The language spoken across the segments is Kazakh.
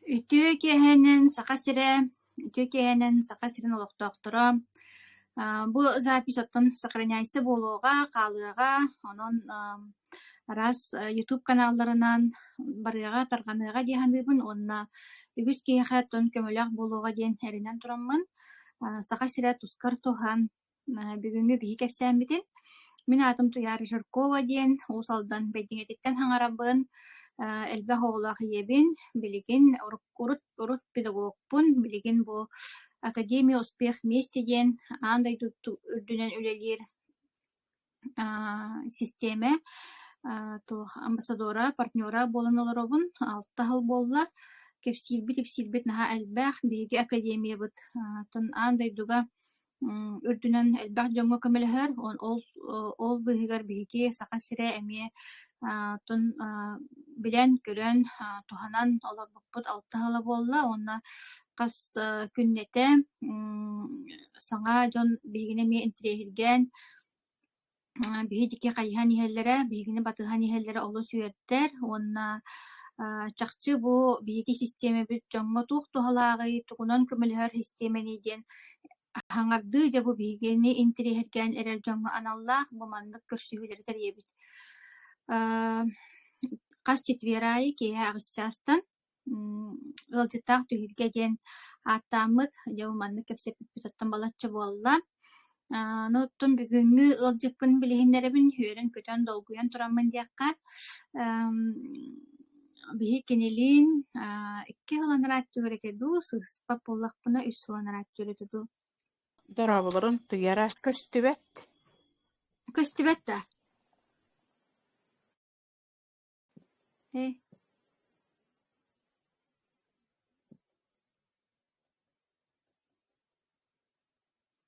Ütü kehenen saka siren olоқтоохторо. Бу запись оттон сохраняйсы болуга, калыга, онон раз YouTube каналларынан барыга тарганыга диһаныбын, онна үгүс киэхэ оттон көмөлөөх болуга диэн эринен тураммын. Саха сире тускар тухан бүгүнгү биһи кэпсээмбитин. Мен атым Туяр Жиркова диэн уусалдан бэдиҥэтиттэн хаҥарабын. Элбэх оҕулаах иебин, билигин урут педагогпун, билигин бу Академия Успех вместе диэн аандай үрдүнэн үлэлиир системе амбассадора, партнера болон олоробун, 6 хыл болла, кепсилбит наһа элбэх биги академия быт. Тон аандай дуга үрдүнэн элбэх жоңго көмөлөһөр, ол быһыгар биги саха сире эмие тон билен көрөн туханан олорбуппут 6 хыла болла, онна кас күннете саңа жон бигине ми интерехирген биһидики кайхан иһэллэрэ, биһигини батыхан иһэллэрэ олус үөртэр, онна чахчы бу биһиги система бит жоңго тух тухалаагы тугунан көмөлөһөр системени диэн хаҥарды дьэ бу биһигини интерехирген эрэр жоңго аналлаах бу маннык көрсүһүлэр тэриэбит. Кас четверайы киһэ агысчаастан ылдьыттаах түһүлгэ диэн ааттааммыт дьэ маннык кэпсэппит оттон балаччы буолла. Ноттон бүгүнгү ылдьыппын билиһиннэребин үөрэн көтөн долгуйан тураммын диэкка биһи кинилиин 2 хыланараат түгүрэкэду сыыспа буллахпына 3 сыланараат түгүрэтэду. Дорабыларын Туяра көстүбэт. Көстүбэт да.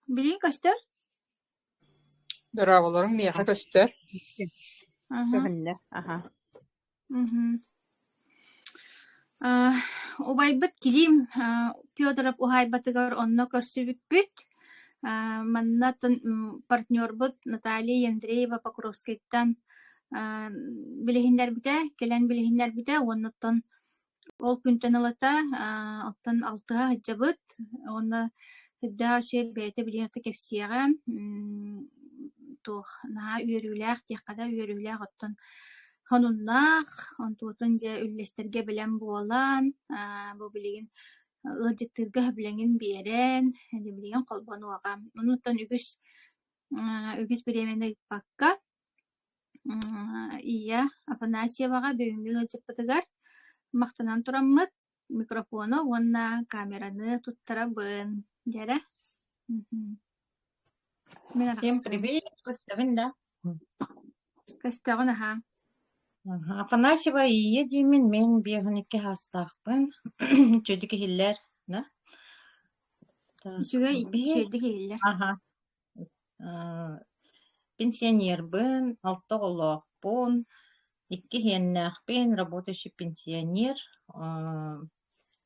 Билиин көстөр? Дорабыларын мияха көстөр. Көһүннэ. Аха. Убайбыт килим Пёдоров ухайбатыгар онно көрсүбүппүт. Маннатын партнербыт Наталья Андреева Покровскайттан келен билиһиннер бите, оннотон ол күнтен алата, алтан 6-га хаджабыт, онна хыдда шер бэйте билиһиннерте кепсиэҕэ, туох наһа үөрүүлээх, тиэххата үөрүүлээх оттон хонуннаах, онтуутун дьэ үллэстерге билэн буолан, бу билигин ылдьыттыырга билэҥин биэрэн, билигин холбонуаҕа. Онуттан үгүс беременный пакка Ия Афанасьеваға бүгүнгү ылдьыппытыгар мактанан тураммыт, микрофону уонна камераны туттарабын. Дьэрэ? Всем привет, Костявин, да? Көстөгүн аха. Афанасьева ие деймин, мен бегінікі хастақпын, чөйдікі хиллер, да? Чөйдікі хиллер. Ага. Пенсионербын, 6 олоқпын, 2 хеннақпын, работающий пенсионер.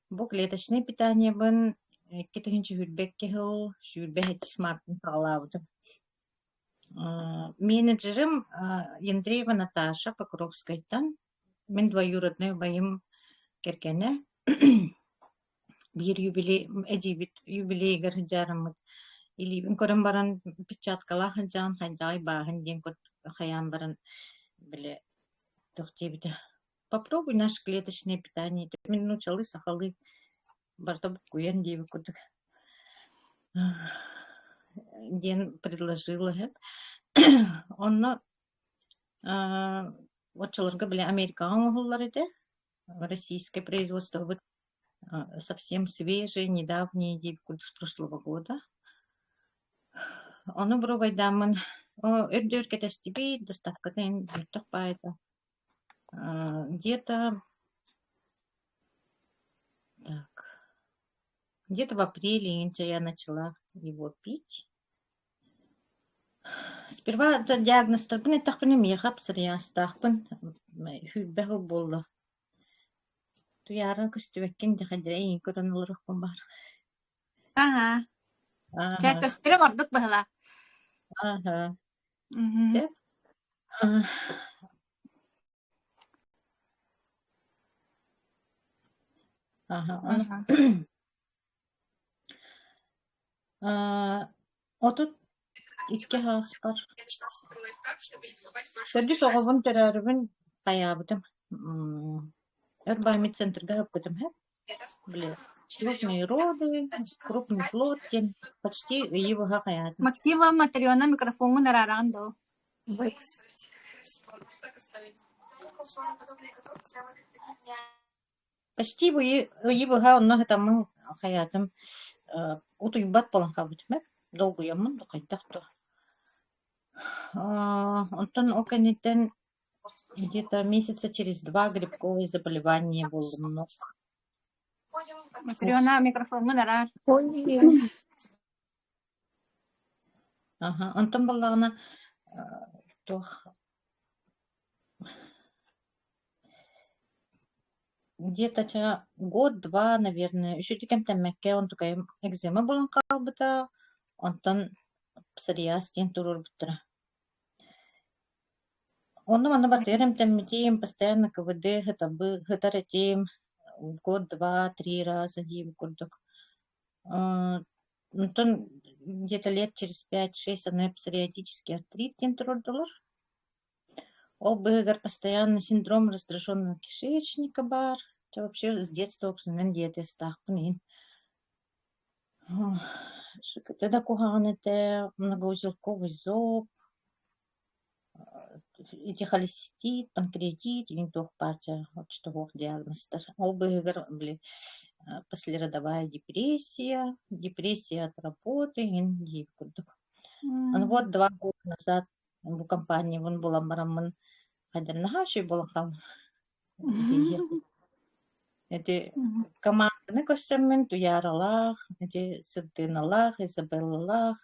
Бұл клеточное питание бын, 2 хүрбекке хыл, хүрбек смартын сағалауды. Менеджерім Андреева Наташа Покровскайттан. Мен двоюродной байым керкені. Bir юбилейгер жарымыд. Илибин көрін баран печаткалах жан хайдай бағын ден кот хаян баран біле тоқтебіді. Попробуй наш клеточное питание. Мен научалы сахалы барда букуян деві кудык. Ден предложила. Онна отчаларга біле американ оғылар еді. Российское производство вот совсем свежие, недавние деві кудык с прошлого года. Оны бұрувайдамын. Өрді кетестебей, доставкадан бүртіқ байда. Где-то в апреле я начала его пить. Сперва диагноз тарпын, ettақпын меғап сыриястақпын, хүббәғі болды. Туярын күстібәккен дәқадірәйін көрін олырықпын бар. Ага. Чай көстері бардық бұғыла. Ага. Ага, Ага. отут икки хааспар. Төрдү соҕобун төрөрүбүн каябытым. Эрбаймит центрга ыппытым, хэ? Бле, крупные роды, крупный плод, кен почти ыйы быха каятым. Максима Матриона микрофону нараран до. Почти ыйы быха онно хытаммын каятым. Утуйбат болан калбытым, хэ? Долгуяммын, докайдахто. Онтон оконетен где-то месяца через 2 грибковые заболевания было много. Матриона микрофону нарар. Ага, онтон баллагана тох где-то год-два, наверное, еще тикем теммекке он такая экзема болан калбыта, онтон псориаз турур буттара. Онно мана батерем темметим постоянно КВД хытаретим год, два, 3 раза див курдук. Онтон где-то лет через 5-6 она псориатический артрит турур. Ол быгар постоянно синдром раздраженного кишечника бар. Это вообще с детства обсынен диетес тахпынин. Тогда куханете многоузелковый зоб, эти холецистит, панкреатит, винтух партия, вот что вох диагностер. Ол быгар, послеродовая депрессия от работы, вот 2 года назад в компании вон была марамын хайдарнахаши болахам. Эти команданы көссөммүн туяралах, эти сыртыналах, Изабеллалах,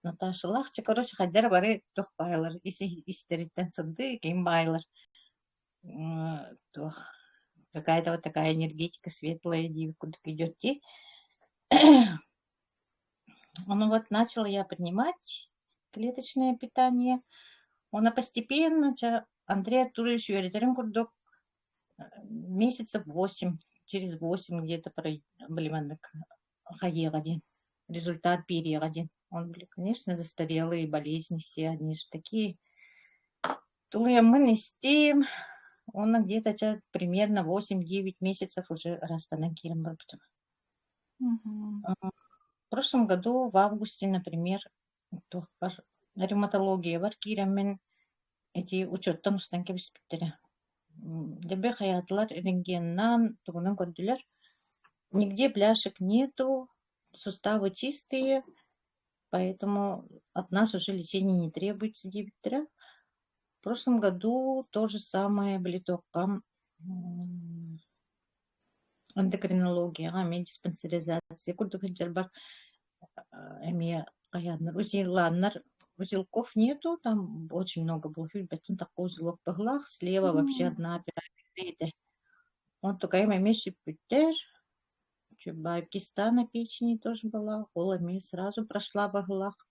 Наташалах, короче, хайдар бары тухпайлар, истериттен сырды, кейм байлар. Какая-то вот такая энергетика светлая, куда идет. Ну вот начала я принимать клеточное питание. Она постепенно, Андрей Артурович Юридерин Курдок, месяцев 8, через 8 где-то были один. Результат один. Он, конечно, застарелые болезни все, они же такие. Тулуя мы нестим, он где-то примерно 8-9 месяцев уже растанакиром барбитом. В прошлом году, в августе, например, ревматология варкирамен эти учеттан устанки биспиттере. Дебе хаятлар рентгеннан тугунан көрдүлөр. Нигде бляшек нету, суставы чистые, поэтому от нас уже лечение не требуется дебиттера. В прошлом году то же самое были только эндокринология, диспансеризация. Узелков нету, там очень много было. Такой узелок по глах, слева вообще одна операция. Он только имеющий путер. Киста на печени тоже была. Голами сразу прошла в глах.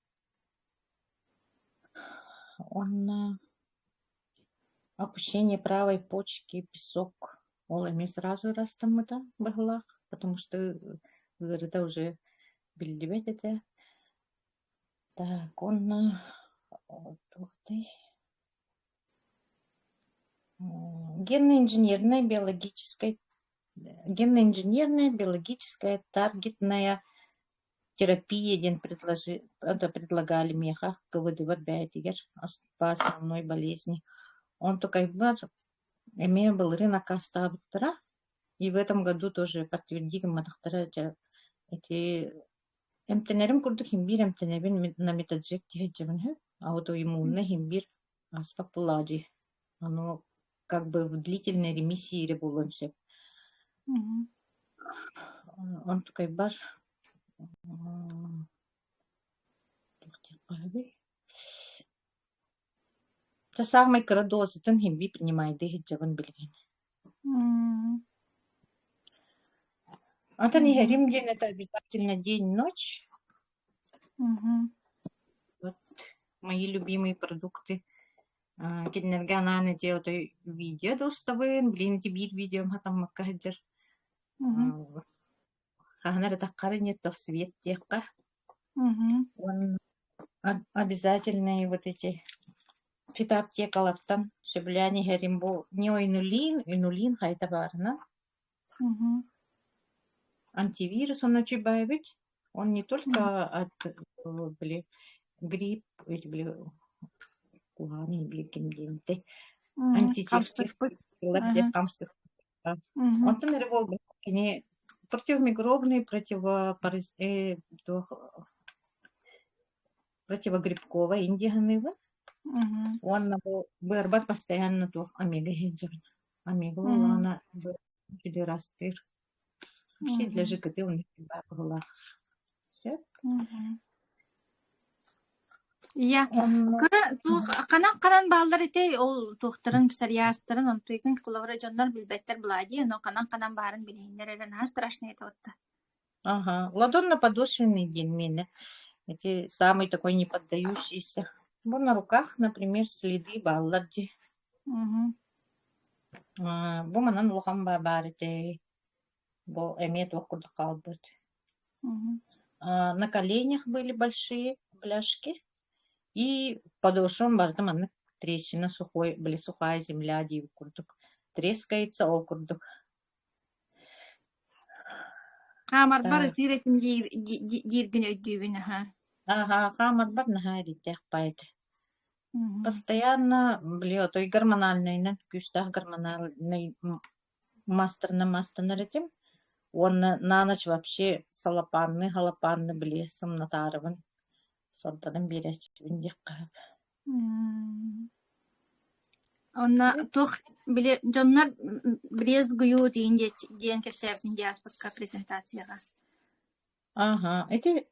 Опущение правой почки, песок. Голами сразу раз там это в глах, потому что это уже бельдевать это. Так, генно-инженерная биологическая таргетная терапия предлагали меха КВД варбятигер по основной болезни. Он только имея был рынок оставтера, и в этом году тоже подтвердили мадахтара эти эмтенерим курдук химбир эмтенерин на метаджек тихетевен, аутоиммунный химбир аспапулади. Оно как бы в длительной ремиссии ребулоншеп. Он такой бар. Це самый крадоз, тын химби принимает дыхетевен билген. Это не горим день, это обязательно день-ночь. Вот мои любимые продукты. Киднергана делают видео доставын, блин, эти видео там макадер. Ханара таққары нет то свет текка. Мгм. Он обязательно и вот эти фитоаптекалардан сөбүләни херим бу инулин хайта барына. Мгм. Антивирус он очибайбит. Он не только от грипп или куганы или кимденте антисептик Камсыкпыт. деп Ага. камсык. Мгм. Он тен револ кини противомикробный, противогрибковый индиганывы. Мгм. Он бырбат постоянно тух омега хеджер. Омега Мгм. лана или растыр. Вообще для Мгм. ЖКТ он была. Мгм. Я Он тух канан балдар ите ол тухтарын псарьястарын он туйкын кулавра жоннор билбеттер булади но канан барын билиннер эрен ha страшный это вот. ага, ладонно-подошвенный дельмены. Эти самый такой неподдающийся. Вот на руках, например, следы баллади. Мгм. Бу манан улхан барите. Бу эмет вокруг калбыт. Мгм. На коленях были большие бляшки. И подошвам барды манны трещина были сухая земля див курдук. Трескается ол курдук. Хамар бар Так. тиретин дирген өйдүүбүн ha. Ага, хамар бар нахаритех байт. Мгм. Постоянно, той гормональный, күстах гормональный мастер этим. Он на ночь вообще халапанны, блесом натарыван. Сонтадан беречбин деккап. Онна тух биле жоннор брез гую диен кепсепин диаспорка презентацияга. Ага, эти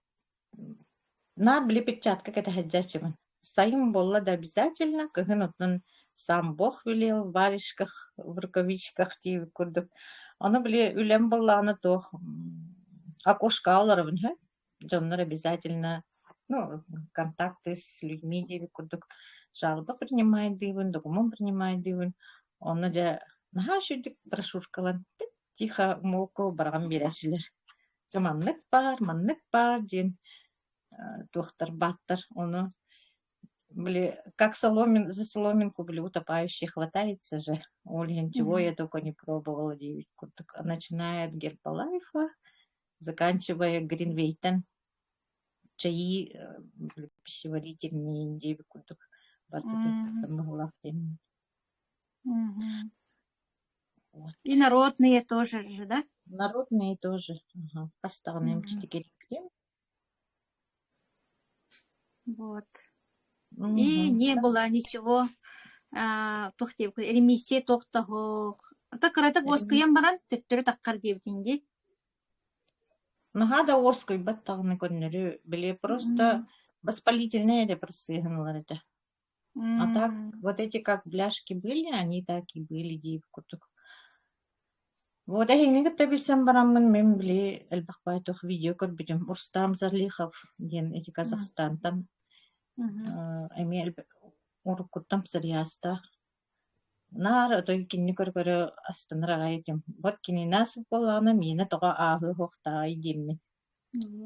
на бли печатка кета хаджачымын. Сайым болла да обязательно, кыгын отнын сам Бог велел в варежках, в рукавичках тиви курдук. Оно бли үлем болла аны тох окошка аларывын, жоннор обязательно, контакты с людьми тиви курдук. Жалоба принимает дивын, документ принимает дивын. Оны да наха шүдік брошюркалан тихо молко барган бересилер. Маннык бар, ден тухтар баттар, оны как за соломинку, утопающий хватается же. Ольгин, чего я только не пробовала, девять курток. Начиная от Гербалайфа, заканчивая Гринвейтен, чаи пищеварительные, девять курток. Мгм. Вот. И народные тоже же, да? Народные тоже. Ага. Оставным Мгм. крем. Вот. И не было ничего. Тухтев, ремиссия тохтахо. Так каратак воскуям баран, төттөрү таккар дебдинди. Нагада орской баттагны коннеры биле просто воспалительные депрессии это. А так, вот эти как бляшки были, они так и были, дивкутук. Вот эти негативы бисем барамын мен биле элбахбайтох видео кот бидем Урстам Зарлихов ген эти Казахстантан. Эмел урукуттам сырьяста. Нар той кинни көргөрө астанара айтым. Вот кини насып болана мені тога ахы хохтай демми.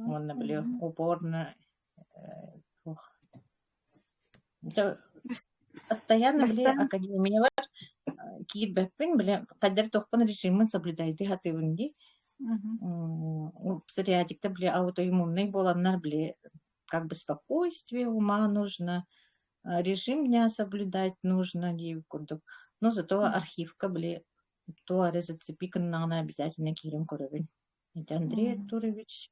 Он биле упорно постоянно биле академия киит бэппин биле кадер тохпун режимын соблюдайды хатывынги. Псориатикта биле аутоиммунный боланнар биле как бы спокойствие ума нужно, режим дня соблюдать нужно, дивкурдук. Но зато архивка биле туаре зацепиканна обязательно кирим көрөбүн. Это Андрей Артурович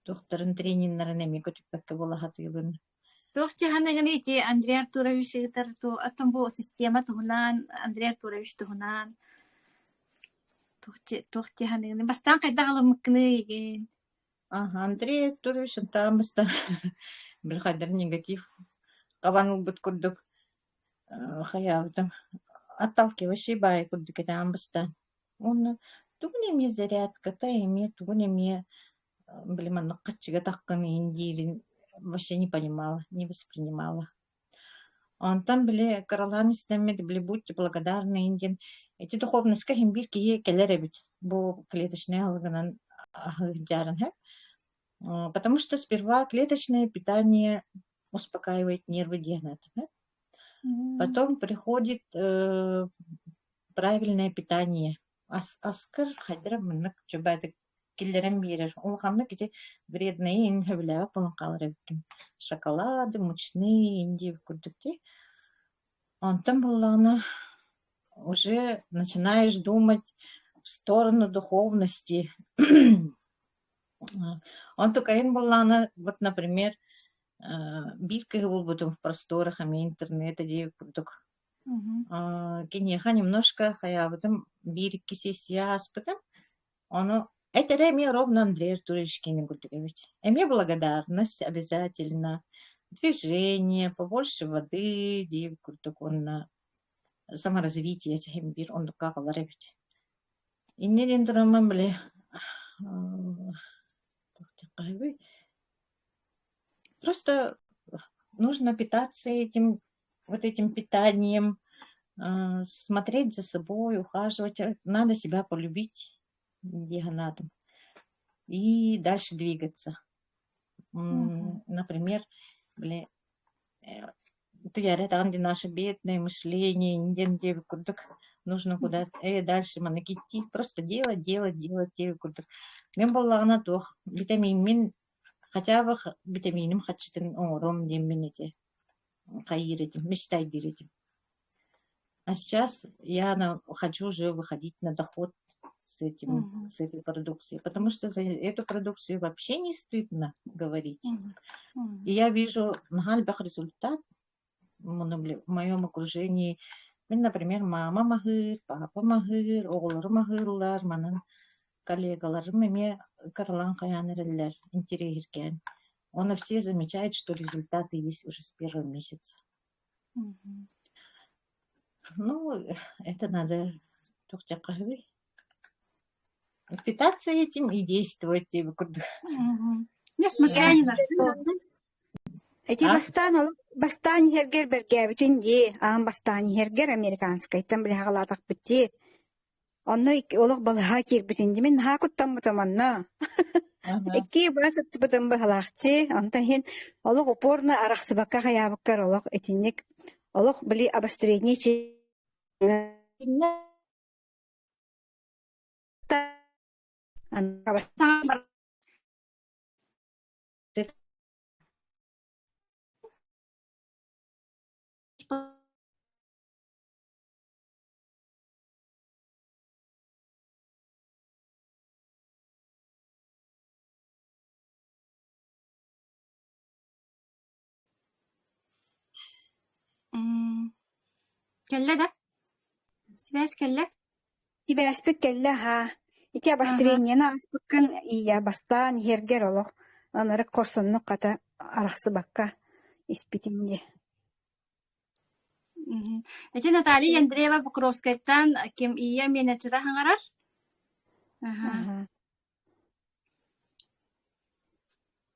докторын трениннарын эми көтүппекке бола хатыыбын. Тохти ханаганы ити Андрей Артурович тарту атомбо система тухунан Андрей Артурович тухунан. Тохти ханаганы бастан кайдагалымыкны иген. Ага, Андрей Артурович антамыста бир кайдар негатив кабанул бут курдук хаябытым. Отталкивающий бай курдук этамыста. Он тугун эми зарядка, та эми тугун эми блин, качыга такками индилин вообще не понимала, не воспринимала. Он там, каралан истемет, будьте благодарны, Индин. Эти духовностка хим бир кие келер эбит. Бу клеточная алгынан жаран, потому что сперва клеточное питание успокаивает нервы диагноз. Потом приходит правильное питание. Аскар хадра мыннык чөбәдик киллерен бирер. Ол хамны ките вредные инхевля полонкалар эбит. Шоколады, мучные, инди курдукти. Онтан булланы уже начинаешь думать в сторону духовности. Он только булланы, вот, например, бирка в просторах, интернета, где курдук. Кенеха немножко хаябытым бирки сессия аспытым. Оно это эми ровно Андрей Артурович Кенегурдугович. Эми благодарность обязательно. Движение, побольше воды, дивкурдук, он на саморазвитие этим бир, он как ларевить. И не дендромам были просто нужно питаться этим питанием, смотреть за собой, ухаживать. Надо себя полюбить диагонатом и дальше двигаться. Например, это наше бедное мышление, нужно куда-то дальше идти, просто делать. Мен боллагана тох витамин хотя бы витаминым хачтын ором дембенете кайретим, мечтай диретим. А сейчас я хочу уже выходить на доход с этой продукцией, потому что за эту продукцию вообще не стыдно говорить. И я вижу нагальбах результат в моем окружении. Например, мама махыр, папа махыр, оğulları махырлар, манын коллегаларым эме карлан каянерлер интересеркен. Он все замечают, что результаты есть уже с первого месяца. Ну, это надо питаться этим и действовать. Несмотря ни на что. Эти бастан хергер бергебитин ди, бастан хергер американской, там бли хагалатак битти. Онно олог балха кирбитин ди, мен хакуттан бутаманна. Эки басат бутам бахалахчи, антахин олог упорно арахсыбакка хаябаккар олог этинник. Олог бли обострение чи Кelle да? Связь кelle? Тебе аспект келла ха. Ити обострение на аспекткан ия бастан хергер олог. Анары корсонну ката арахсыбакка испитинде. Эти Наталья Андреева Покровскайттан кем ия менеджера хаңарар?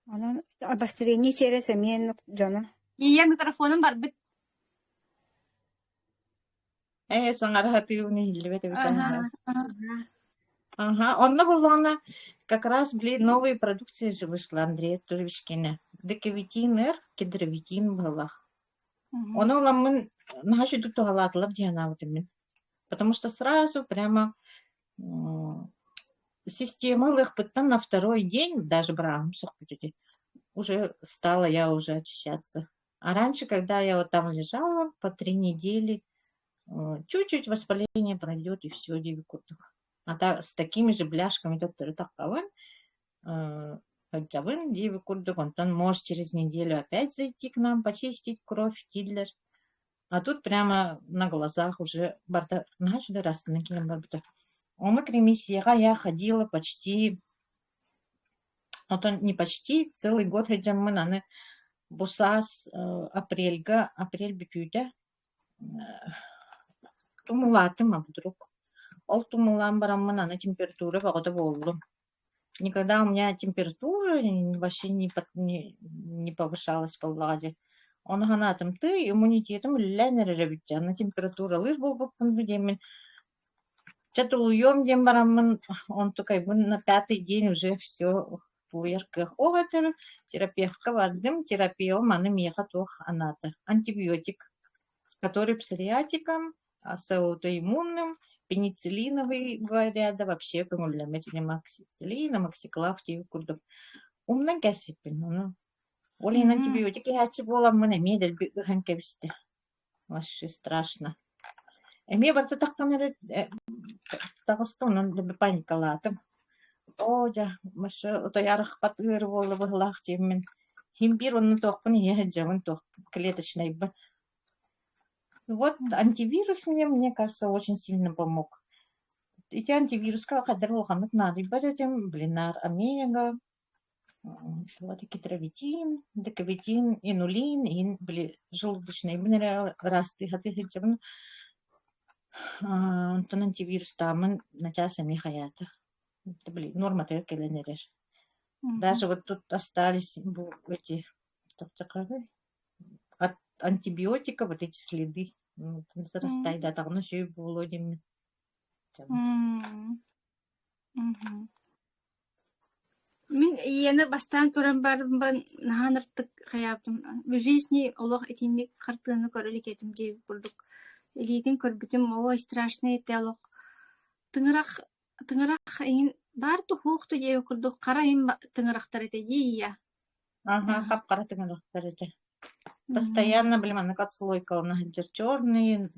Анан обострение через мен жона. Ия микрофонum бар бит. Саңарахаты унилибет. Он была как раз новые продукции же вышла Андрея Турвишкина. Декавитин, кедровитин была. Он ламын нахожу тут галатлав дианавтами. Потому что сразу прямо система лыхпытан на второй день, даже брам, уже стала я уже очищаться. А раньше, когда я вот там лежала по 3 недели, чуть-чуть воспаление пройдет и все, а так с такими же бляшками доктор Такован, он может через неделю опять зайти к нам, почистить кровь, Тидлер. А тут прямо на глазах уже я ходила почти, не почти, целый год ходим мы на бусас апрель бикюда. Тумулатым, а вдруг. Ол тумулам бараммана на температура погода болду. Никогда у меня температура вообще не повышалась по влаге. Он ганатым ты иммунитетом лянер ребятя на температура лыж был по Чатулуем дем барамын, он только на 5-й день уже все уерках. Терапевтка вардым, терапия маны меха тох аната. Антибиотик, который псориатиком, с аутоиммунным, пенициллиновый ряда, вообще помогла метилимаксициллин, максиклав, курдук. Умна кәсиппин, ну. Олин антибиотики хачы болам мына медел бігін кәбісті. Вообще страшно. Эме барта таққан тағысты, оның паникалатым. О, жа, машы, отой арықпат үйірі болы бұғылақ жеммен. Химбир оның тоқпын, жамын тоқ, клеточный бы. Вот антивирус мне кажется, очень сильно помог. Эти антивируска қадар болғанық нады бар едім, блинар, омега, китровитин, дековитин, инулин, желудочные минералы, расты, хаты, хиджабын. Онтон антивирус тамын начасами хаята. Норма келенерер. Даже вот тут остались эти от антибиотика вот эти следы. Зарастай, да, там еще и володим. Мен ияны бастан көрөн барбын наханыртык хаяптым. В жизни олох этинник картыны көрөлү кетим дей бурдук. Элитин көрбүтүм ой страшный телок. Тыңырак ин барту хукту дей курдук. Кара ин тыңырактар эте дия. Ага, кап-кара тыңырактар эте. Постоянно, она как слойка, она черный,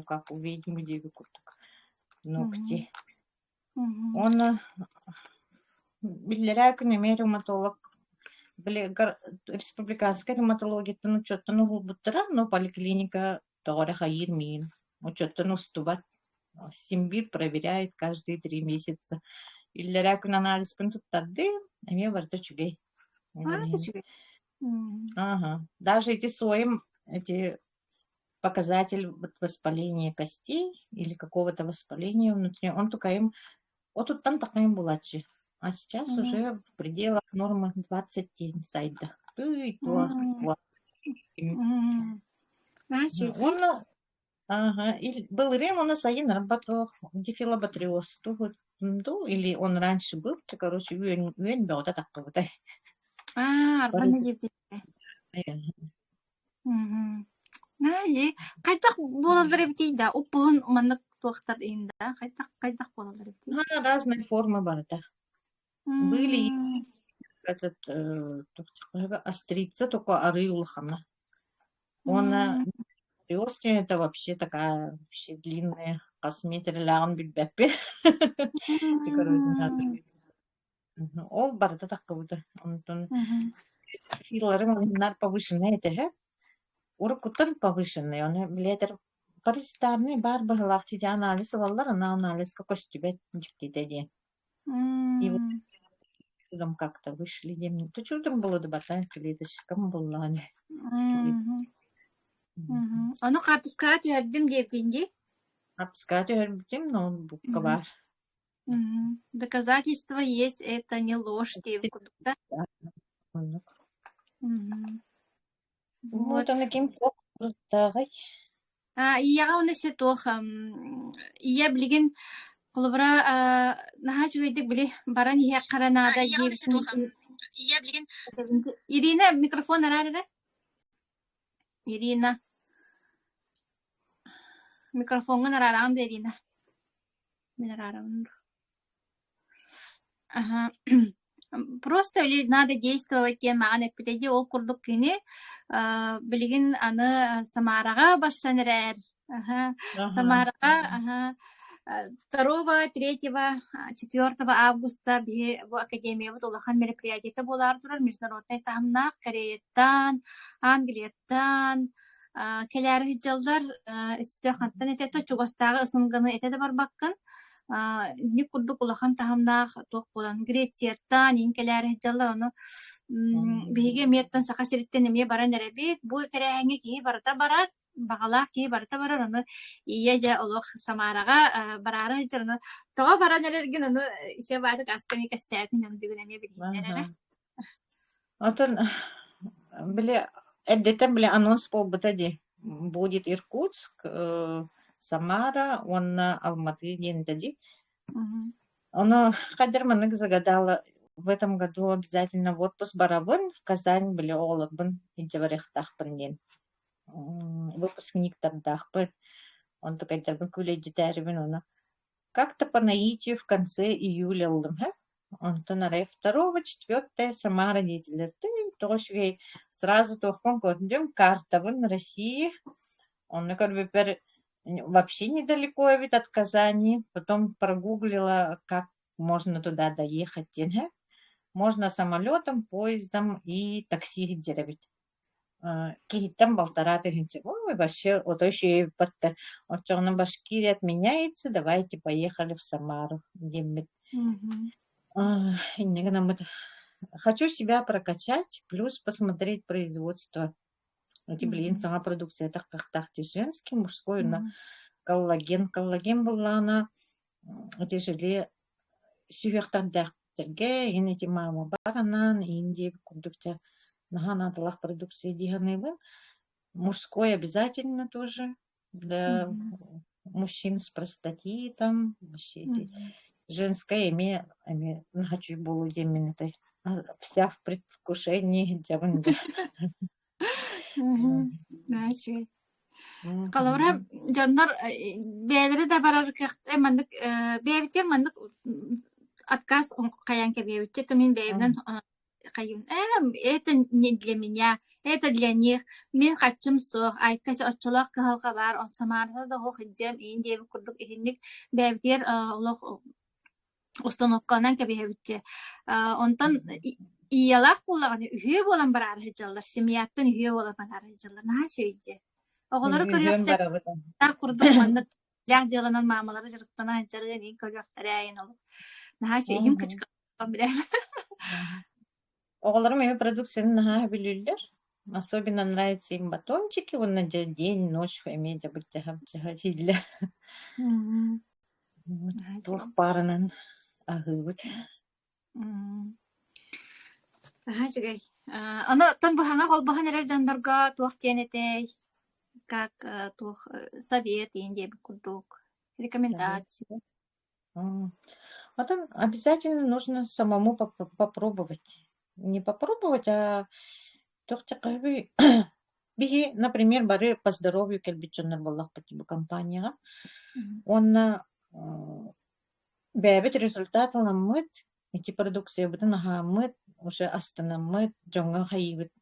как у ведьмы деви курток. Ногти. Он биллеряк не ревматолог. Республиканская ревматология, ну что-то глубоко, но поликлиника тоже хаирмин. Что-то стубат. Симбир проверяет каждые 3 месяца. Биллеряк анализ пункт тады, а мне варта чугей. Ага. Даже эти показатель воспаления костей или какого-то воспаления внутри, он только им, вот тут там такая булачи. А сейчас уже в пределах нормы 20 сайда. Он, ага, был рем, у нас один работал, дифилобатриоз, или он раньше был, короче, вот такого. Арбаны жепти. Кайтак болалар эптейда, упун маннык туактар инда, кайтак болалар эптейда. Разные формы бар, да. Были этот острица, только ары улхана. Он приоски, это вообще такая вообще длинная косметика лаган битбеппе. Ол бар, да такого-то. Филары повышенные, это уркутан повышенные, он летер паразитарный бар бахлахти анализ алалар, она анализ какой тебе дифтидеди. И вот чудом как-то вышли демни. То чудом было добавлять клеточкам было. Оно картыскаат өрдүм дептинди. Картыскаат өрдүм, но букка бар. Доказательства есть, это не ложь, да? Вот он таким плохо. Ияга унасе тоха. Ия билген колбара наха чуйдик били баран ия каранада дебитин. Ия билген Ирина микрофон арарыра. Ирина. Микрофонга арарам да Ирина. Мен арарам. Ага. Просто надо действовать тем, а не впереди ол курдук кини, билигин аны Самарага башсанырар. Самарага, 2, 3, 4 августа в Академии вот улахан мероприятия болар турар, международный тамнак, Кореяттан, Англияттан, келер хиджалдар, сөйхантан этето чугастагы ысынганы этеде барбаккан. Не курдук улахан тахамнах туох болан Грецияттан инкелер хиджалар оны биге меттон сакасириттен эме баран эребит бу тереңе ки барата барат багалак ки барата барар оны ия жа олох Самарага барары хиджалар тога баран эрерген оны иче баатык аскани кассаатын оны бүгүн эме билгенер Отон биле эддетен биле анонс болбута ди будет Иркутск Самара, онна Алматы диэнтэди. Мгм. Оно кадерманык загадала в этом году обязательно в отпуск барабын в Казань были олабын интеварехтахпын ден. Выпускник тардахпы. Он такой дербын күлейді тәрібін оны. Как-то по наитию в конце июля алдым. Он то на 2-4 Самара деятелер. Ты тоже сразу тохпон көрдім карта вон России. Он как бы вообще недалеко ведь от Казани. Потом прогуглила, как можно туда доехать. Можно самолетом, поездом и такси деревить. Кихиттен 1,5 тысячи. Ой, вообще, вот еще и подта. Вот что на Башкирии отменяется, давайте поехали в Самару. Мгм. Хочу себя прокачать, плюс посмотреть производство. Эти, блин, сама продукция, это как женский, мужской, на Мгм. коллаген. Коллаген была она тяжелее сүйектардактерге, эти мама баранан, Индия, курдукча, наганатылах продукции диганыбы. Мужской обязательно тоже для мужчин с простатитом. Вообще эти женское эме хочу было деменной. Вся в предвкушении джабында. Наачы. Калавра жандар бәдері да барар маннык бәбитер маннык отказ каян кебеүтче то мен бәбинен кайын. Это не для меня, это для них. Мен качым сох, айткач очолак калга бар, он самарда да хох иджем инде курдук ихинник бәбитер улох установканан кебеүтче. Онтан иялах булаганы үйө болан барар хыжаллар, семьяттан үйө болан барар хыжаллар. Наачы. Оголары көрөктөр та курдук маннык лях жыланан мамалары жырыктана жарыгы ни көрөктөр айын олуп. Наачы ихим кычкан биле. Оголарым эми продукцияны наха билүллер. Особенно нравятся им батончики, вон на день, ночь, эми жабыт жахилля. Туох парынан агыбыт. Наачы. Аны тон буханга холбахан эрер жандарга туох тенетей. Как совет Индии курдук, рекомендации. Потом обязательно нужно самому попробовать. Не попробовать, а биги, например, бары по здоровью кельбичоннар боллах по типу компания. Он бэбит результатына мыт, эти продукции бутынаха мыт, уже астана мыт, джонга хайбит,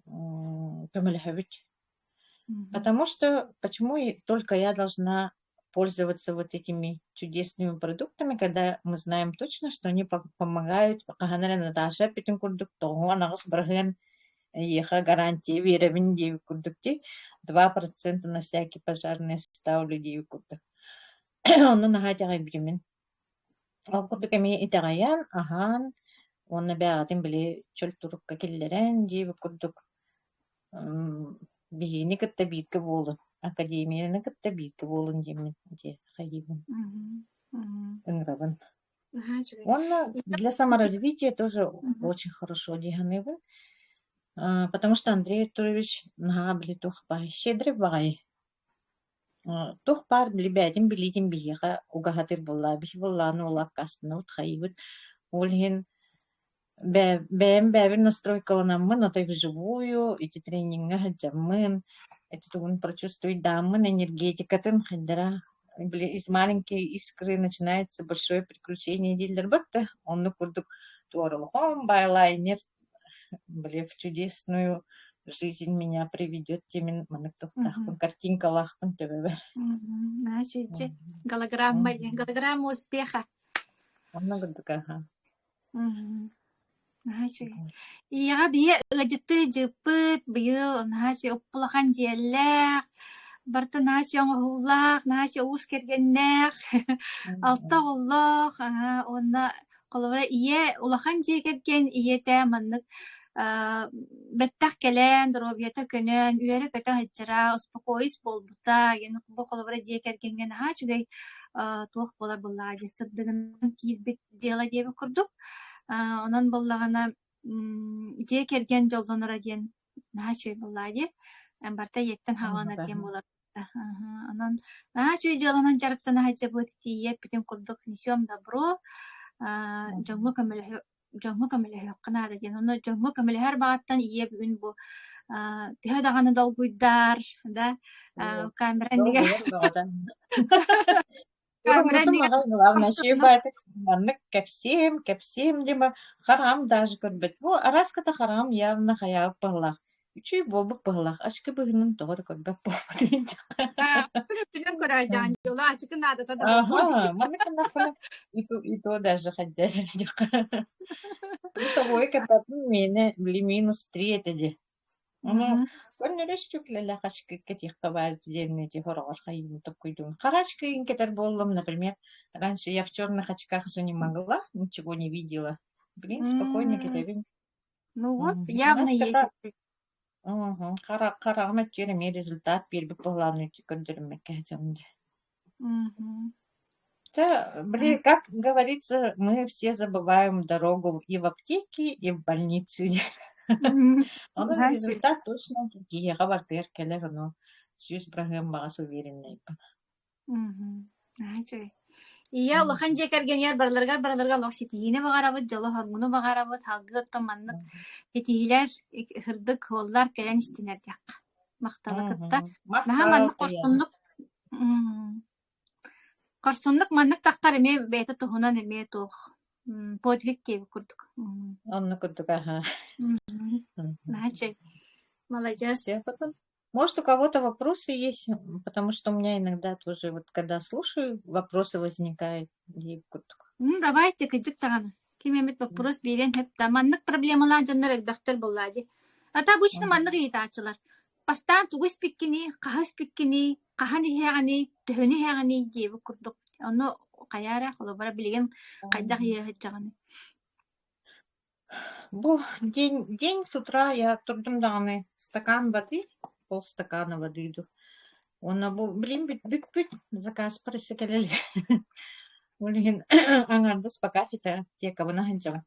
көмөлөбит. Потому что почему только я должна пользоваться вот этими чудесными продуктами, когда мы знаем точно, что они помогают. Наташа питин курдукту, анагас брахен еха гарантии веревин деви курдукти 2% на всякий пожарный ставлю деви курдук. Он нахатягай бимин. Ол курдуками итагаян, ахан, он набягатин били чөлтурукка киллерен деви курдук. Бихини кытта биитке болун. Академияны кытта биитке болун демен де хайибын. Ынграбын. Он для саморазвития тоже очень хорошо диханыбын. Потому что Андрей Артурович нагабли тухпай. Щедрый вай. Тухпар блибядин билитин биеха угахатыр болла. Бих болла нула кастына ут хайибын. Олхин бэм настройкаланамын, но так вживую, эти тренинги хаджамын, это он прочувствует дамын, энергетикатын хаддара. Из маленькой искры начинается большое приключение дилдер батта. Он курдук туаралхом байлайнер, в чудесную жизнь меня приведет темен манактухтахпын, картинка лахпын төбебер. Значит, голограмма успеха. Он курдук, ага. Наачы. Ияға бие ыжытты жыппыт быйыл наачы оппулахан жиэллэх, барты наачы оңоһуулаах, наачы уус кергеннэх, алта оллох, онна коловара ие улахан жиэгерген иете маннык беттах келен, дробиета көнөн, үөрэ көтө хыджара, успокоис болбута, ген бу коловара жиэгергенген наачыгай туох болар буллагы сырдыгын киирбит дела диэби курдук. Онон боллагана же керген жолдонора диен наачы боллагы барта еттен хаалана диен болар. Онон чүй жаланан жарыктан хача бут тие питин курдук несем добро. Жоңго көмөлө хакына да ген. Оно жоңго көмөлө һәр багаттан ие бүгүн бу төһө даганы долгуйдар да камеран диге камеран диге Главное, ще байтык маннык кепсем дема харам даже көрбөт. Бу араската харам явно хаяп пылах. Үчүй болбук пылах. Ашкы быгынын тогор көрбөт болбут. Тünün көрәҗән юла ачык надо тада Ага, маннык нахана и то даже ходя. Плюсовой кататын мени били -3 этеди. Оно көннөрөстүк леле хашкы кетих кабар дернети хорогор хайын токуйдун. Харашкы инкетер боллом, например, раньше я в черных очках же не могла, ничего не видела. Блин, спокойно кетебин. Ну вот, явно есть. Карагам өткөрүм результат бербек болганы көндөрүмө кетемди. Блин, как говорится, мы все забываем дорогу и в аптеке, и в больнице. Onun результат точно киһиэҕэ бартыгар келер, оно сүүс быраһыам баҕас увереннайбын. Ия улахан жекерген яр барларга лох ситиине багарабыт, жоло хоргуну багарабыт, халгы оттоманнык тетиилер, хырдык холлар келен истинер диакка. Макталы кытта. Наха маннык корсуннук маннык тактар эме бэйте тухунан эме тух. Подвиг тейби курдук. Онны курдук, ага. Начай. Молодец. Может, у кого-то вопросы есть, потому что у меня иногда тоже, вот когда слушаю, вопросы возникают. Давайте, кыдык тагана. Ким эмит вопрос берен хеп маннык проблемалар жоннор элбектер боллади. Ата обычно маннык итачылар. Пастан тугус пиккини, кахас пиккини, кахани хягани, төһөнү хягани дейби курдук. Ону каяра холобара билген кайдак хяганы. Бу день с утра я турдум даганы стакан воды, полстакана воды иду. Он бу блин бит заказ пресекелели. Улин аңардыс пока фита тека бана ханчам.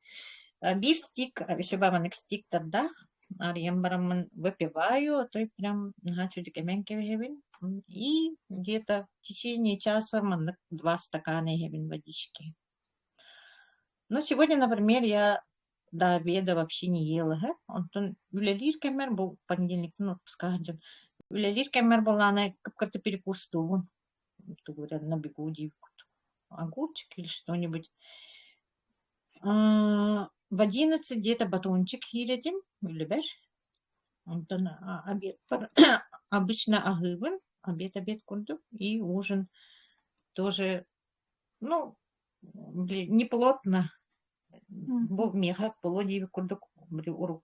Бир стик, еще бабанык стик тогда. Арием барамын выпиваю, а то и прям чуть кемен кевин. И где-то в течение часа 2 стакана хевин водички. Ну, сегодня, например, я до обеда вообще не ела. Он үлелир кемер был понедельниктен отпуска хаджам. Үлелир кемер была она как-то перекус тувун. Говорят, на бегу дивку. Огурчик или что-нибудь. В 11 где-то батончик едим, любишь? Обед, обычно агывын, обед курдук, и ужин тоже, ну, не плотно. Бу меха полодиви курдук,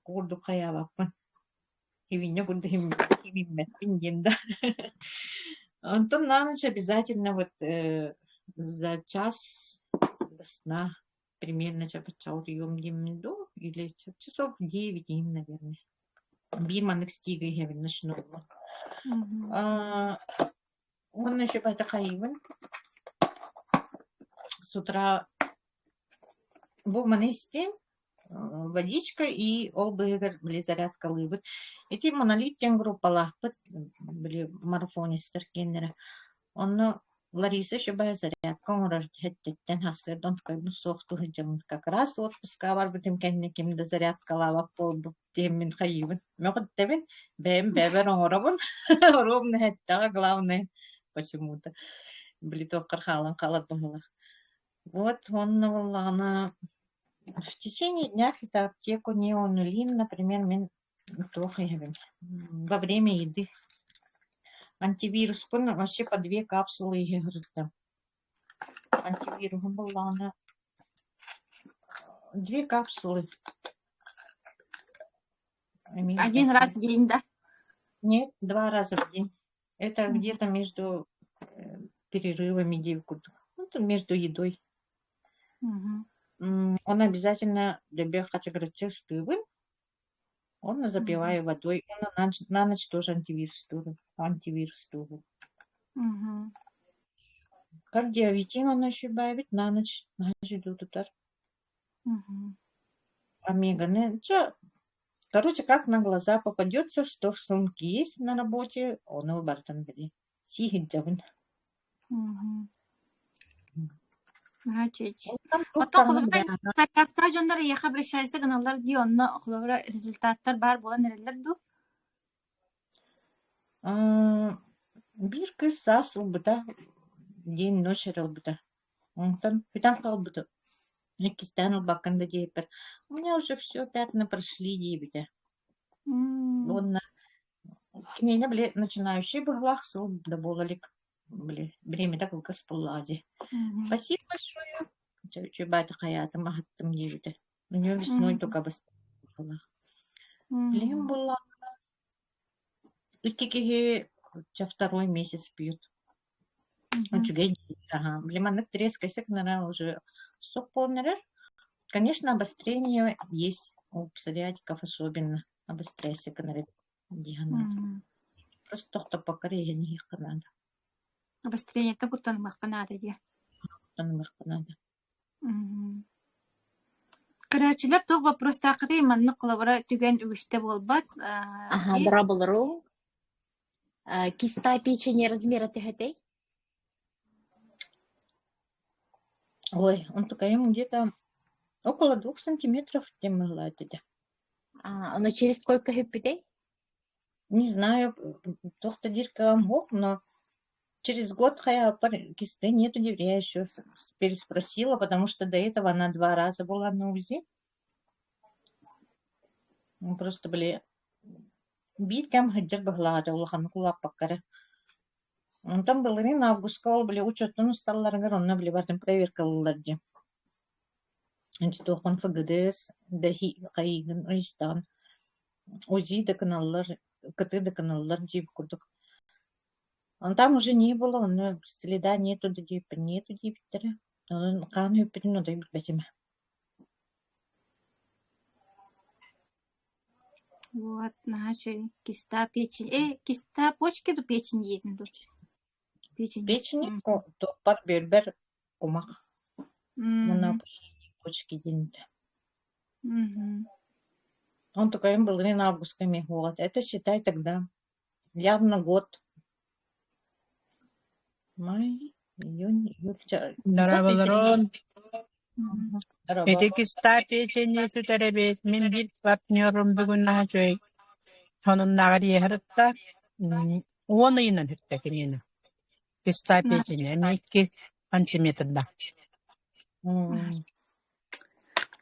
курдук хаяваппын. Хивине курдук химиммеппин денда. Антон на ночь обязательно вот за час до сна примерно чапачаутьем димду или часов 9 им, наверное. Бирманных стига я ночного. Он еще потахаивен. С утра был манисти, водичка и олбыгар были зарядка лыбы. Эти монолит группа лахпат были марафонистер генера. Он Лариса еще была зарядка, он рождёттен хасыр, он как бы сохту хыджам как раз отпуска бар битим кеннеким да зарядка лава полду темин хаивын. Мёгот тебен бебер оңоробун. Ровно это главное почему-то. Были только халан халат бахалах. Вот он навалана в течение дня фитоаптеку неонулин, например, мен плохо во время еды. Антивирус, вообще по 2 капсулы я говорю, антивирус была она 2 капсулы. Один раз в день, да? Нет, 2 раза в день. Это где-то между перерывами девку, между едой. Он обязательно для стывы. Он запиваю водой. Он на ночь тоже антивирус стывы. Как диавитин он еще бавит на ночь. Омега. Короче, как на глаза попадется, что в сумке есть на работе, он его бартан бери. сиһиджабын. Начать. Там Потом тухтаҕына холобра билэҕэ. таркаста жондар яха обращайся гыналар ди онно холобра результаттар бар була нерелер ду. Бир кыз сас ылбыта, день ночь ылбыта. Онтон бүтэн калбыта. Кистан ылбакканда диэппер. У меня уже все пятна прошли, диэбитэ. Онна кинейне биле начинающий быглах сыл да болалик. Биле время так выкас пыллади. Спасибо большое. Чубайта хаятым ахаттым диэбитэ. У нее весной только быстро. Блин, была. Икки второй месяц пьют. Он чугай. Ага. Блин, трескайся, наверное, уже сок полнера. Конечно, обострение есть у псориатиков особенно. Обостряйся, наверное, диагноз. Просто кто покорее не их надо. Обострение то куртан махканада ди. Там их надо. Карачылар тог вопрос тақыды манны холобра түген үгүштэ болбат. Ага, дроболору. Киста печени размера тихотей. Ой, он такая где-то около 2 сантиметров тем могла это. Оно через сколько хиппитей? Не знаю, то-то дирка мог, но через год кисты нету, я еще переспросила, потому что до этого она 2 раза была на УЗИ. Просто были биткам хаджар баглада улахан кулап паккара. Там был рин августка, были учетын усталларга, онна были бардым проверкалыларди. Анчи тохон ФГДС, дахи кайгын ойстан. УЗИ да каналлар, КТ да каналлар дип курдук. Там уже не было, следа нету диптера. Он кан хюппетин, но да битбетиме. Вот, начали. Киста печень. Киста почки до печень едем тут. Печень, то пар бербер кумах. На почки деньги. Он только им был рин августами год. Это считай тогда явно год. Май, июнь, июль. Дарабаларон. Эти киста печени süтеребет. Мен бир партнерым бүгүн нахачой. Сонун нагар ехарытта. 10 ыйынан хүттекенені. Киста печени. 2 сантиметрда.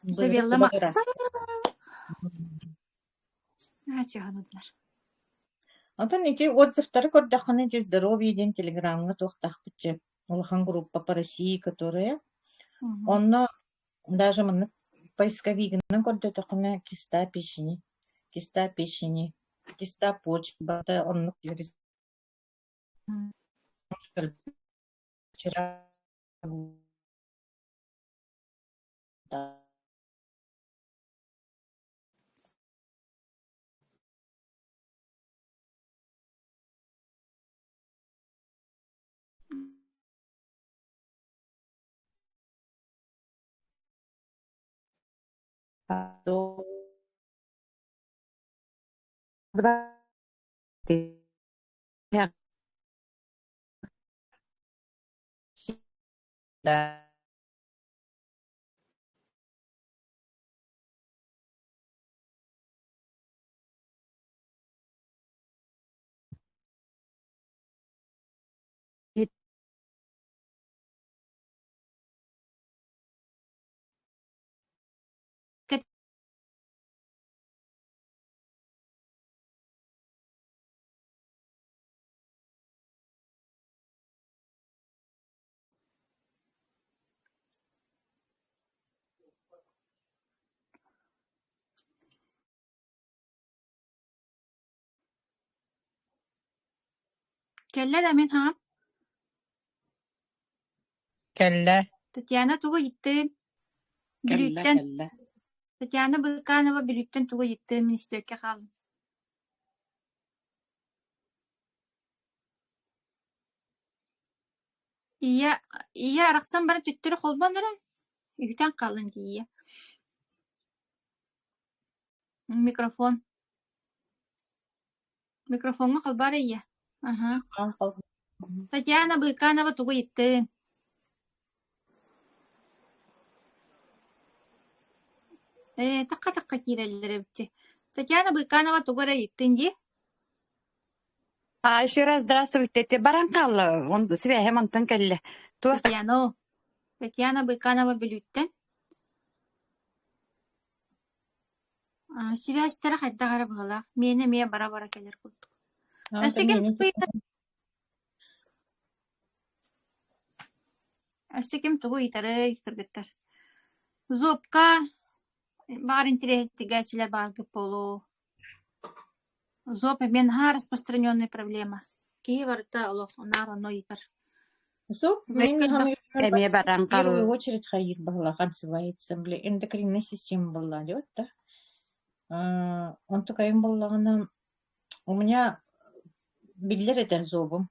Завела мақта. Ачаганудлар. Антон эти отзывтары көрдаханы же здоровье ден телеграммга тохтах битче. Улахан группа по России, которая он даже поисковикнен көрдөтөхүнө киста печени, киста почки, бата он вчера то Да. Кэллэ да мен хам. Кэллэ. Татьяна тугу иттен. Бүрүттен. Татьяна Быканова бүрүттен тугу иттен министерке халын. Ия арақсан бара түттірі қолбаныры. Үйтен қалын дейі. Микрофонға қалбары ия. Ага. Татьяна Быканова тугу иттин. Такка киреллери бити. Татьяна Быканова тугура иттин ди. Еще раз здравствуйте. Ты баранкал, он свяхе монтан келле. Туа Татьяна Быканова билүттен. Связьтара хайдагара была. Мені бара келер курдук. Әсекем тугу итары кыргыттар. Зопка бар интерестигачилер бар көп болу. Зоп мен распространенная проблема. Киеварта алох оно итар. Зоб, эме в баранкал. первую очередь хайыр была, отзывается, эндокринная система была, да? Он такая была, у меня бедлер это зобом.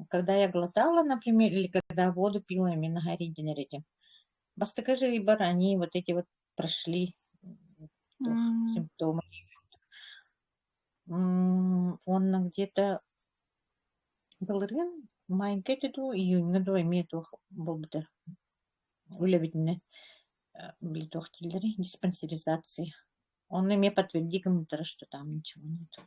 Когда я глотала, например, или когда воду пила, именно горидин этим. Бастакажи и барани, вот эти вот прошли симптомы. Он где-то был рын, майнке тету, июньга до имеет был бы улевительный диспансеризации. Он мне подтвердил кому-то, что там ничего нет.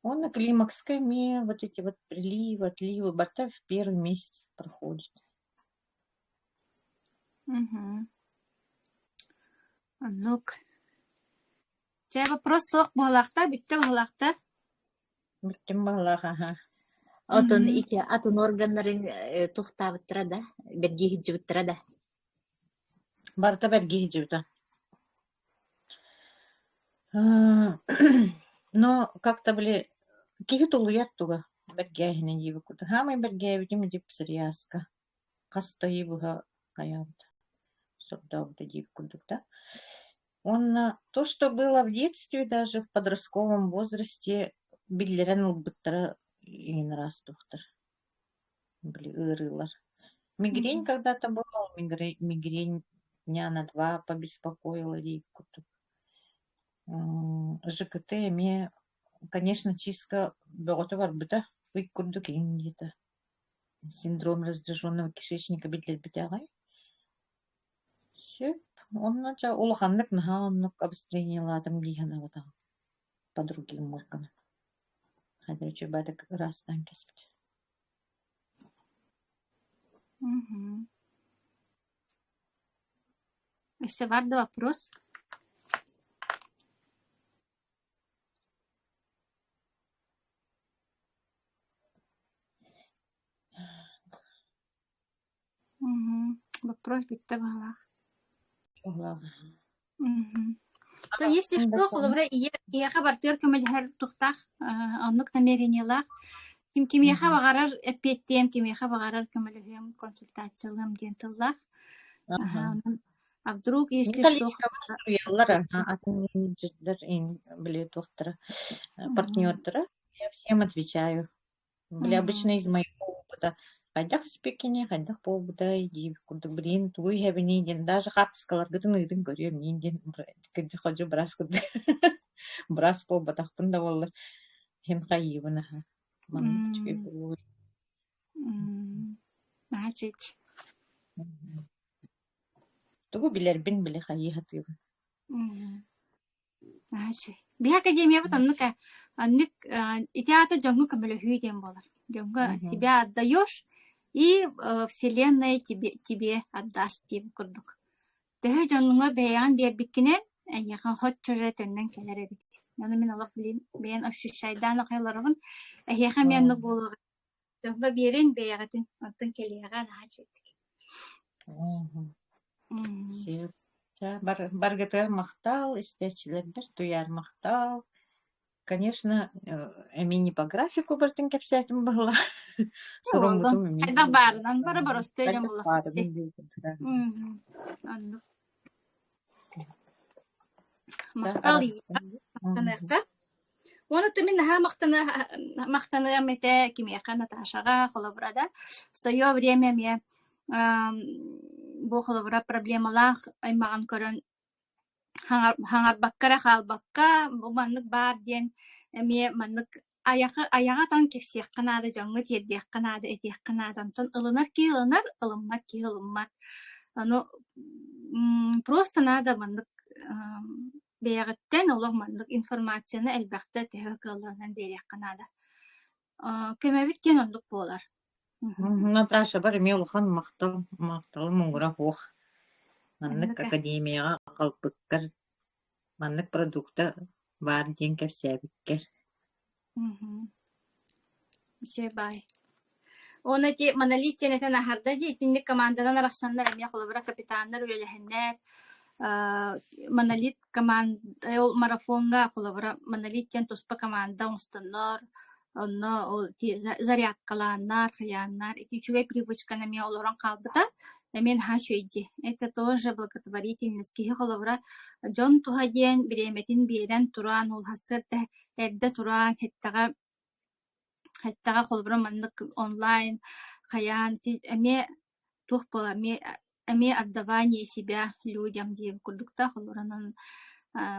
Он на климакской вот эти вот приливы, отливы, борта в первый месяц проходит. Ну-ка. Тебя вопрос сок балахта, битте балахта. Биттем балах, ага. Отон ити атын органнарын тухтабыттыра да, берги хиджибыттыра да. Барта берги хиджибыта. Но как-то, кихит улуят туга бергяхинен йивы куда. Хамай бергяхивитим дип псарияска. Каста йивыга каябыта. Сордабыта дип кудукта. Он, то, что было в детстве, даже в подростковом возрасте, биллерен улбыттара иген раз тухтар. Ырылар. Мигрень когда-то была, мигрень дня на 2 побеспокоила дип кудук. ЖКТ мне, конечно, чистка бёготы бар быта, ыйк курдук где-то. Синдром раздраженного кишечника битлер битагай. Все. Он начал улаханнык наханнык обстрениялатым дихана вот по другим органам. Хотя что бы это раз там кисать. Еще варда вопрос. Вопрос битте балах. То если что, холовра и хабартер камельхар тухтах, аннык намерениялах. Ким яха багарар эппеттем, ким яха багарар камельхем консультациялам денталлах. А вдруг если что, партнёртера, я всем отвечаю. Обычно из моего опыта. Хайдах спекине, хайдах полбута иди, куда туй хебениден, даже хапскалар гытын ыдын көрөм нинден, кыджы ходжу брас куда, брас полбатах пында боллар, хем хайыбына, манны кучкой болуй. Значит. Тугу билербин биле хайы хатыбын. Значит. Би академия вот аннык итеата жонгу камеле хүйден болар. Жонга себя отдаешь, и Вселенная тебе отдаст, деп курдук. Төхө жонуңа бәян бербиккинен, яхан хот чөжетөннен келер эбит. Яны мен алып билин, бәян ощущайдан акайларыгын, яхан менны болуга. Жонга берин бәягатын, атын келега хачеттик. Баргатыр мактал, истечилердер туяр мактал. Конечно, эмини по графику бартын кепсетим была. Хайда барынан бара өстөйден була. Мактал мактаныкта. Оны тымин мактаны мете кимияка Наташага холобрада. В свое время мне бу холобра проблемалах аймаган көрөн хаңар баккара халбакка бу маннык бар ден эме маннык аяға тан кепсиях канада жаңы тердиях канада этиях канадамтан ылынар ки ылынар, ылыммат ки ылыммат. Оно просто надо мандык бэйэгиттен олох мандык информацияны элбэхтэ тэһэ кылларынан бериях канада. Көмөбүт кен ондук болар. Наташа бар эме улахан макталы муңгура хуох. Маннык академияга калпыккар маннык продукта бар диэн кэпсээбиккер. Бай. Оны те монолит тенетен ахарда же итинник командадан арахсандар эмия холобра капитандар үлелехеннер. Монолит команда марафонга холобра монолит тен туспа команда устуннор. Онно ол зарядкаланнар, хаяннар. Эти чугай привычканы эмия олоран калбыта. Мен хашуйди. Это тоже благотворительность. Кихи холобра жон тухаден биреметин биерен туран ол хасыр эрде туран хеттага холбра маннык онлайн хаян эме тух пола эме отдавание себя людям диен курдукта холбранан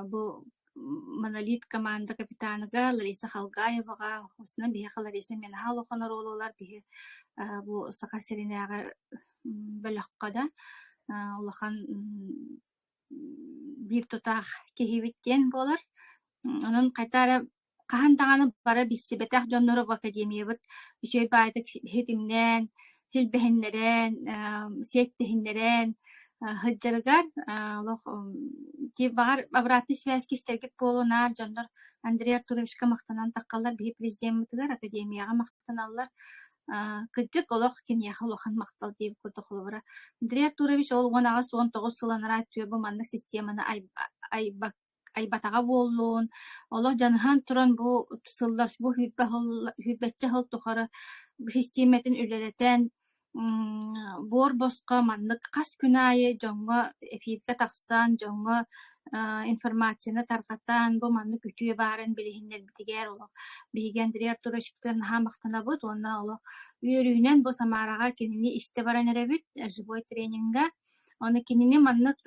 бу монолит команда капитаныга Лариса Халгаевага осна бия Лариса мен халохонор ололар бия бу сакасеринага бөлөккада улахан бир тутах кехибиттен болар. Онун кайтара кахантаганы бара биссибетах жоннору академиябыт үчөй баайдык хитимнен хилбехиннерен сиеттихиннерен хыджарыгар олох ти багар обратный связь кистергит болунар жоннор Андрей Артуровичка мактанан таккаллар бии президентыгар академияга мактаналлар кыджык олох кинияха улахан мактал дейб курдухулубара. Андрей Артурович ол 19 сыланара түйөбү маннык системаны айбатага болуун олох жаныхан туран бу сыллар бу хүббетче хыл тухары системетин үлелетен бор боско маннык кас күнайы жоңго эфирге таксан жоңго информацияны таркатан бу маннык үтүө баарын билихиннер битигер олох биген Андрей Артуровичтен хамактанабыт онна олох үйөрүүнен бу Самарага кинини исте баран эребит живой тренингга оны кинини маннык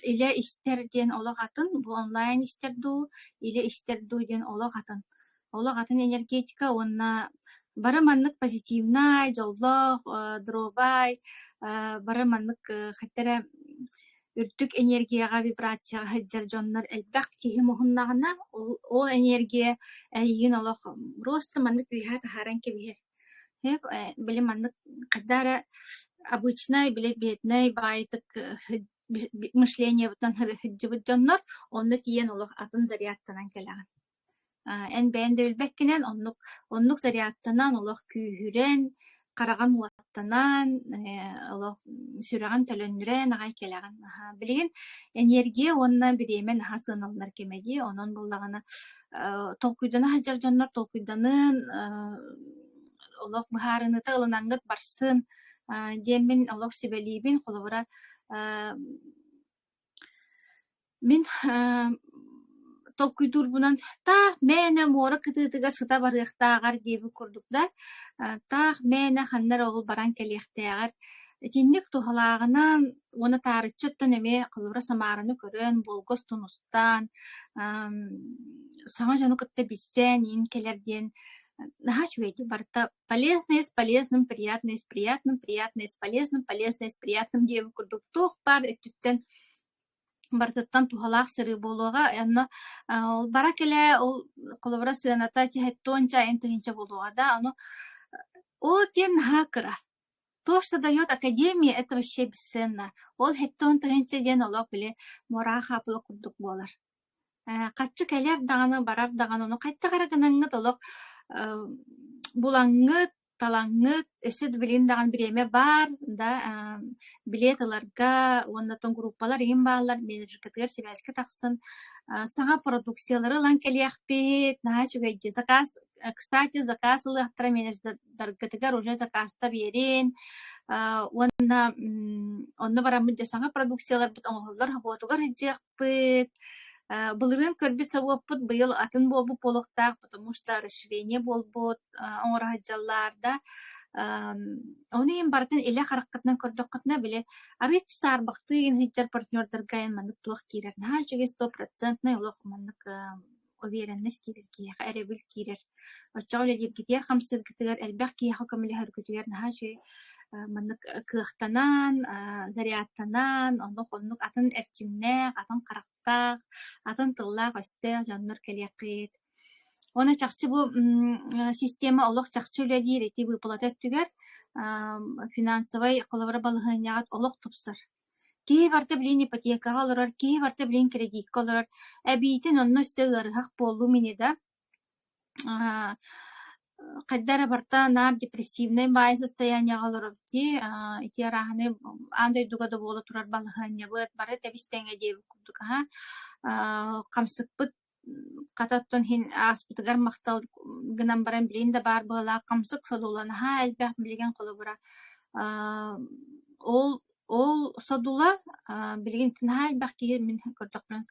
иле истерден олох атын бу онлайн истерду иле истерду ден олох атын энергетика онна бары маннык позитивнай жоллох дробай бары маннык хаттара үрдүк энергияга вибрацияга хыджар жоннор элбак кихи мухуннагына ол энергия айгин олох просто маннык бихат харан кебир хеп биле маннык кадара обычный биле бедный байтык мышление бутан хыджыбыт жоннор онны тиен олох атын зарядтанан келаган эн бэнде билбеккинен оннук зарядтанан олох күүһүрен караган уаттанан олох сүраган төлөнүрен агай келаган билген энергия онна биремен хасыналар кемеди онон буллагана толкуйдана хаджар жоннор толкуйданын олох бахарыныта ылынаңгыт барсын демин олох сибелибин холобура мен толкуйдурбунан та мэне мора кытыытыга сыта барыахтаагар диэби курдукда та мэне ханнар огул баран келиэхтээгар тинник тухалаагынан уона таарыччыттан эме кылыбыра Самараны көрөн болгос тунустан сама жону кытта биссен ин келерден нахачуэти барта полезное с полезным, приятное с приятным, приятное с полезным, полезное с приятным диэби курдук туох бар эттүттен бартыттан тухалаах сыры болуга анна бара келе ол кылыбыра сыаната чехеттонча энтигинче болуга да ону о тен хакыра то, что дает академия, это вообще бесценно. Ол хеттон тигинче ден олох биле мора хапылы курдук болар. Каччы келер даганы барар даганы ону кайта караганаңгыт олох булаңгыт талаңгыт өсөд билин даган биреме бар да билеталарга оннотон группалар ин баалар менеджеркетер связьке таксын саңа продукциялары лан келиахпит наачугайджи заказ кстати заказ лыахтара менеджеркетер уже заказта берин онно барамыджа саңа продукциялар бит оңоллар хаботугар хыджиахпыт былырын көрбит сабуаппыт быйыл атын болбу полуктаах, потому что расширение болбут оңорахаджалларда. Оны им бартын эле хараккатынан көрдөккатна биле арыч сарбактыын хиджар партнердерга маннык туак кирер. Наа жүге 100% улох маннык уверенность кирер киях эребил кирер. Очооле диргитер хамсыргытыгар элбэх киях көмөлө хөргүтүгер наха жүй маннык кыахтанан, зарядтанан, оннук атын эрчиннээх, атын карактаах, атын тыллаах өстөөх дьоннор келиэккыит. Оны чахчы бу система олох чахчы үлэлиир эти выплататтыгар финансовый колобра балыхынягат олох тупсар. Кии барта билин ипотекаға олорор, кии барта билин кредитка олорор. Әбийтин онно сөйгәргәк болу мине да. Каддара барта нар депрессивный бай состояние олорор ди. Ити араханы андай дуга да болу турар балыхanya быт бары табистеңе деп кудука. Камсыкпыт кататтан хин аспытыгар мактал гынан баран билин да бар была камсык содулана ха элбәк билген колобра. Ол содула билген тинхай бахки мин көрдөкмөн.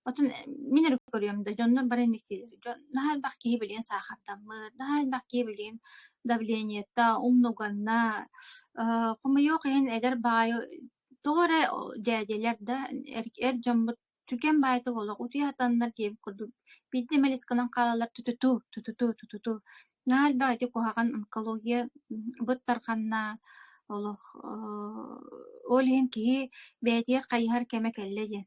Отун мин көрөм да жоннор баран никтелер. Нахай бахки билген сахаттамы, нахай бахки билген давлениета, умнуганна. Кома yok ен эгер байы торе дәделер да жомбут түкен байты олог утуятандар деп көрдү. Бидде мелисканан калалар тутуту. Нахай байты кохаган онкология быттарганна олох олин ки бәтер кайхар кеме келлеген.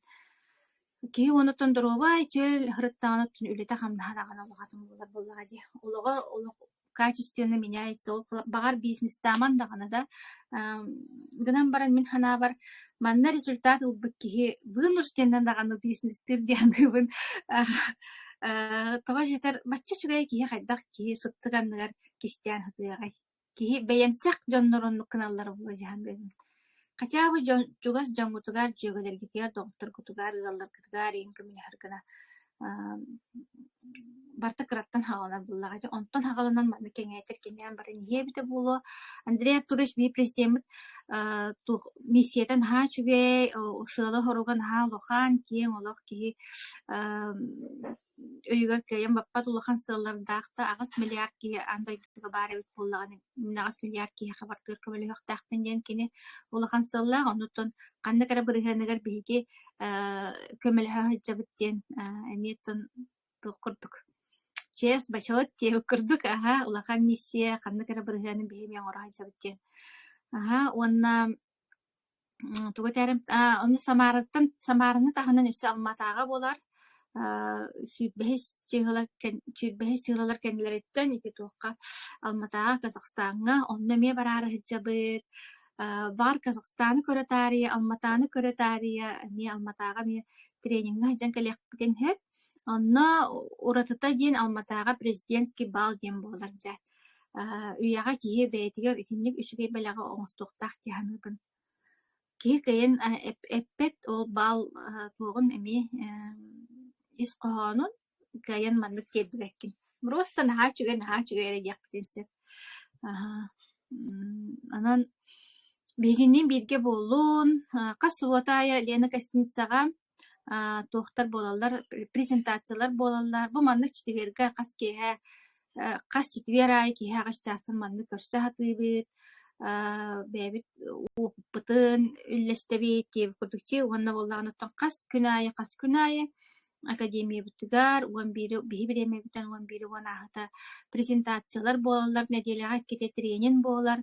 Ки оны тондырубай чөл хырыттааны үлете хамнахадаган олгатын булар ди. Олого качественно меняется. Ол багар бизнес таман дагана да. Гынан баран мин хана бар. Манна результат улбык ки вынужденен даганы бизнестер дианыбын. Тога жетер бачча чугай ки хайдак ки сыттыганнар кистян хатыгай. Ки бәйәмсәк жоннорон каналлары була җанды. Хотя бы жугас жангутугар жөгөлөр гитер доктор кутугар галлар кытгар инкем харгана. Барта краттан хаалар буллага. Онтон хагаланан маны кеңейтер кенен барын ебите булу. Андрей Артурович би президент ту миссиятан ха чугай сылы хоруган ха лохан ки олох ки өйгөр кайын баппат улахан сыллардакта агыс миллиард ки андай бары бит буллаган агыс миллиард ки хабартыр көбөлө яктактын ден кини улахан сыллар онутон канды кара бырыгыныгар биги көмөлө хаҗабыттен энетон тукурдук чес бачот те курдук улахан миссия канды кара бырыгынын биги мен ора хаҗабыттен онна тугатарым оны самараны таханын үсө алматага болар Чүббэхис тиғылар кәнілереттен ити туаққа Алматаға, Казахстанға, онна ме барары хиджабыт. Бар Казахстаны көрі Алматаны көрі ме Алматаға ме тренингға хиджан кәлектен хөп. Онна уратыта ден Алматаға президентский бал ден болар жа. Үйаға кейі бәйтігер итінлік үшігей бәліға оңыстуқтақ тияныбын. Кейі кәйін әппет ол бал туғын әме ис қоғанын кайын мандык тедбеккин. Просто наха чугай эредек битенсеп. Анан бегинен бирге болуун, кас суотая Лена Костницага тохтар болалар, презентациялар болалар. Бу мандык читиберге кас читибер ай киха кастастын мандык көрсө хатыбыт. Бэбит опытын үллестебит деп көрдүкчи, онна боллаганытан кас күнайы Академия бутыгар, уан бири-биреме бутан уан бири уан ахата презентациялар болалар, неделяға кете тренинг болар,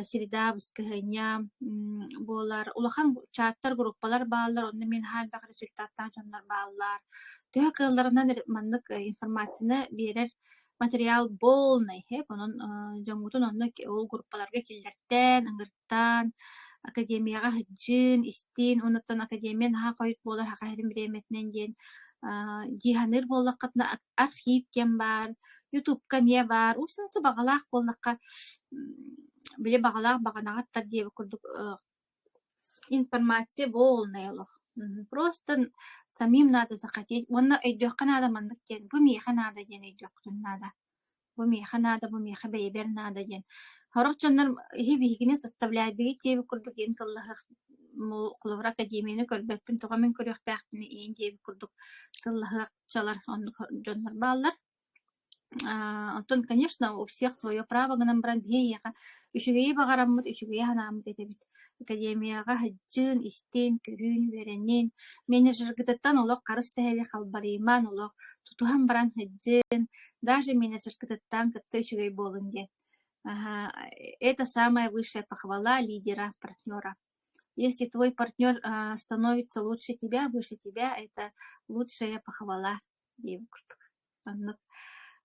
среда выскыгыня болар, улахан чаттар группалар балар, онны мен хайбақ результаттан жонлар балар. Төһө кылларынан мандык информацияны берер материал болнай, онын жоңгутун онны ол группаларга келдерттен, ыңгырттан, академияға хыджын, истин, онуттан академиян ха койут болар, хақайрын биреметнен ден, диханыр боллаққатына архив кен бар, ютубка ме бар, усынсы бағалақ боллаққа, біле бағалақ бағанағаттар деп күрдік информация болнай олық. Просто самим надо захотеть. Онна өйдөққа надо мандық ден, бұ меха надо ден өйдөқтын надо. Бұ меха бәйбер надо ден. Хорох жондар хибигине составляйдыгы тебі күрдік ең тыллахық құлывыр академияны көрбәкпін тұға мен көріқтәқтіні ең тебі күрдік тыллахық чалар жондар балар. Антон, конечно, у всех свое право гынан бран бейеға. Үшігей бағарамыд, үшігей ханамыд етебіт. Академияға хаджын, истен, көрін, веренен. Менеджер гыдаттан олық қарыс тәхелі қалбарайман, олық тутухан баран хыджин, даже меня церквитаттан кытта үчүгэй болун ден. Это самая высшая похвала лидера, партнера. Если твой партнер становится лучше тебя, выше тебя, это лучшая похвала.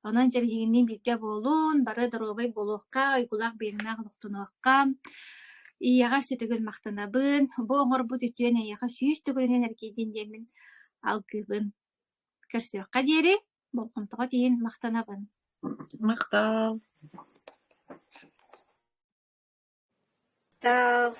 Онан жабигинин бирге болун, бары дробай болохка, уйгулак беринак луктунуакка. Ияға сүтігін мақтанабын, бұл оңыр бұд үтуен аяға сүйіс түгілінен әркейден демін алгыбын. Көрсөққа дері, бұл құмтыға дейін мақтанабын. Мактал. Тал.